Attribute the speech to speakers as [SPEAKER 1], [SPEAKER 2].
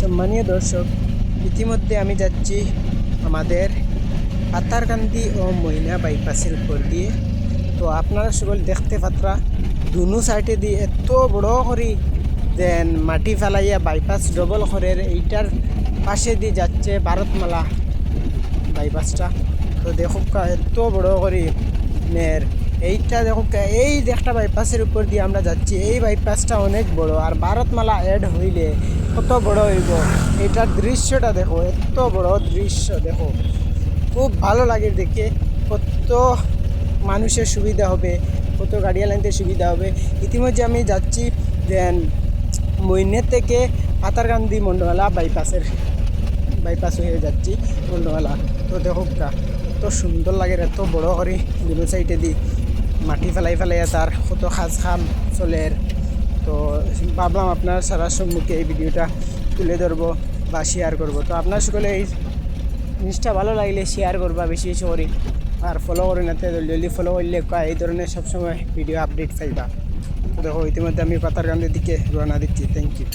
[SPEAKER 1] সম্মানীয় দর্শক, ইতিমধ্যে আমি যাচ্ছি আমাদের পাতারকান্দি ও ময়না বাইপাসের উপর দিয়ে। তো আপনারা সকল দেখতে পাত্রা দুনো সাইডে দিয়ে এত বড় করে দেন মাটি ফেলাইয়া বাইপাস ডবল খরের এইটার পাশে দিয়ে যাচ্ছে ভারতমালা বাইপাসটা। তো দেখুক এত বড় করে নের এইটা দেখুক, এই যে একটা বাইপাসের উপর দিয়ে আমরা যাচ্ছি, এই বাইপাসটা অনেক বড়। আর ভারতমালা অ্যাড হইলে কত বড় হইব, এইটার দৃশ্যটা দেখো, এত বড় দৃশ্য দেখো, খুব ভালো লাগে দেখে। কত মানুষের সুবিধা হবে, কত গাড়ি লাইনতে সুবিধা হবে। ইতিমধ্যে আমি যাচ্ছি দেন মইনে থেকে পাতারকান্দি মন্ডমালা বাইপাস হয়ে যাচ্ছি মন্ডমালা। তো দেখো এত সুন্দর লাগে, এত বড় করে দুটো সাইডে দি মাটি ফেলাই তার কত খাজ খাম চলের। তো ভাবলাম আপনার সারা সম্মুখে এই ভিডিওটা তুলে ধরবো বা শেয়ার করব। তো আপনার সকলে এই জিনিসটা ভালো লাগলে শেয়ার করবা বেশি বেশি করে, আর ফলো করে না জলদি ফলো করলে এই ধরনের সবসময় ভিডিও আপডেট পাইবা। তো দেখো ইতিমধ্যে আমি পাতারকান্দির দিকে রওনা দিচ্ছি। Thank you.